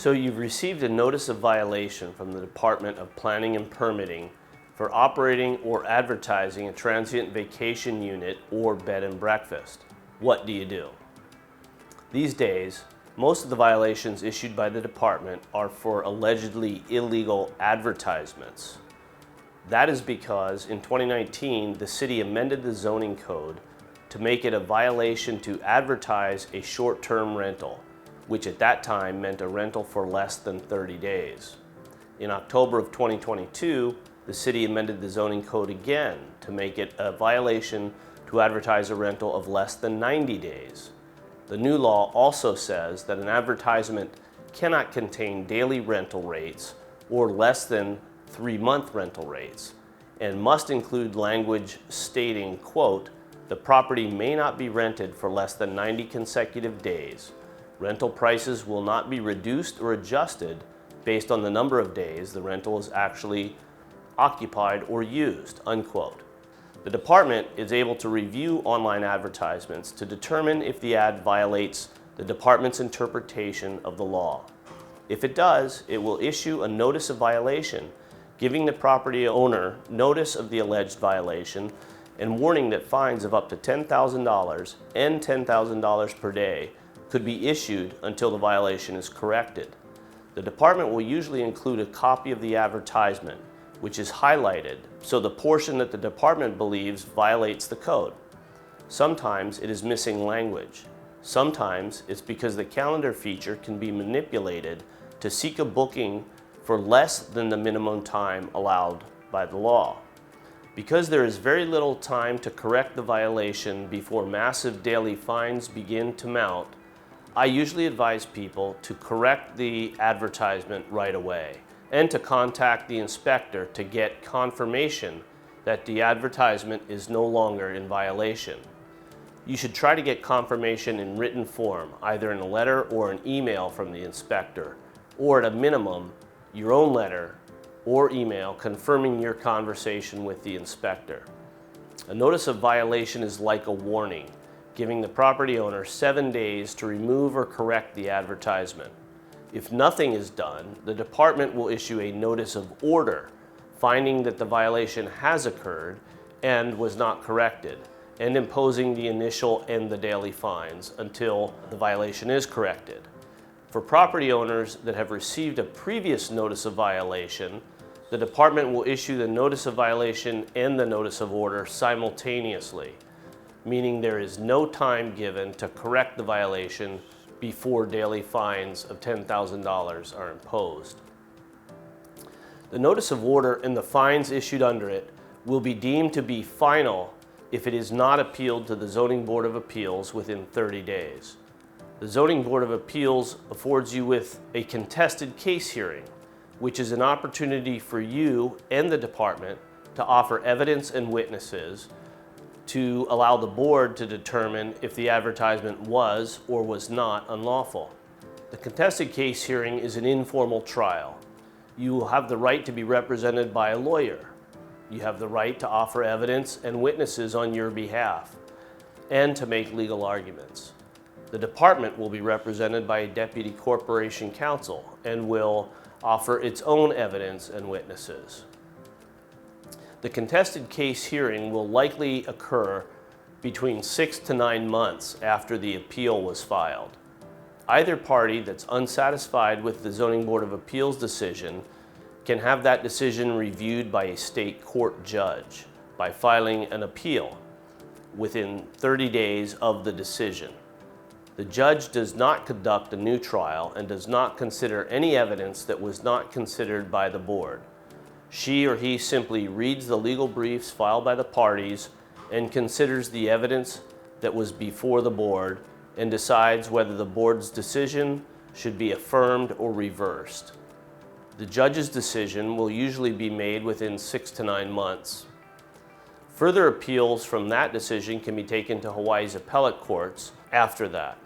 So you've received a notice of violation from the Department of Planning and Permitting for operating or advertising a transient vacation unit or bed and breakfast. What do you do? These days, most of the violations issued by the department are for allegedly illegal advertisements. That is because in 2019, the city amended the zoning code to make it a violation to advertise a short-term rental, which at that time meant a rental for less than 30 days. In October of 2022, the city amended the zoning code again to make it a violation to advertise a rental of less than 90 days. The new law also says that an advertisement cannot contain daily rental rates or less than 3-month rental rates, and must include language stating, quote, "The property may not be rented for less than 90 consecutive days. Rental prices will not be reduced or adjusted based on the number of days the rental is actually occupied or used," unquote. The department is able to review online advertisements to determine if the ad violates the department's interpretation of the law. If it does, it will issue a notice of violation, giving the property owner notice of the alleged violation and warning that fines of up to $10,000 and $10,000 per day could be issued until the violation is corrected. The department will usually include a copy of the advertisement, which is highlighted, so the portion that the department believes violates the code. Sometimes it is missing language. Sometimes it's because the calendar feature can be manipulated to seek a booking for less than the minimum time allowed by the law. Because there is very little time to correct the violation before massive daily fines begin to mount, I usually advise people to correct the advertisement right away and to contact the inspector to get confirmation that the advertisement is no longer in violation. You should try to get confirmation in written form, either in a letter or an email from the inspector, or at a minimum, your own letter or email confirming your conversation with the inspector. A notice of violation is like a warning, giving the property owner 7 days to remove or correct the advertisement. If nothing is done, the department will issue a notice of order, finding that the violation has occurred and was not corrected, and imposing the initial and the daily fines until the violation is corrected. For property owners that have received a previous notice of violation, the department will issue the notice of violation and the notice of order simultaneously, meaning there is no time given to correct the violation before daily fines of $10,000 are imposed. The notice of order and the fines issued under it will be deemed to be final if it is not appealed to the Zoning Board of Appeals within 30 days. The Zoning Board of Appeals affords you with a contested case hearing, which is an opportunity for you and the department to offer evidence and witnesses to allow the board to determine if the advertisement was or was not unlawful. The contested case hearing is an informal trial. You will have the right to be represented by a lawyer. You have the right to offer evidence and witnesses on your behalf and to make legal arguments. The department will be represented by a deputy corporation counsel and will offer its own evidence and witnesses. The contested case hearing will likely occur between 6 to 9 months after the appeal was filed. Either party that's unsatisfied with the Zoning Board of Appeals decision can have that decision reviewed by a state court judge by filing an appeal within 30 days of the decision. The judge does not conduct a new trial and does not consider any evidence that was not considered by the board. She or he simply reads the legal briefs filed by the parties and considers the evidence that was before the board and decides whether the board's decision should be affirmed or reversed. The judge's decision will usually be made within 6 to 9 months. Further appeals from that decision can be taken to Hawaii's appellate courts after that.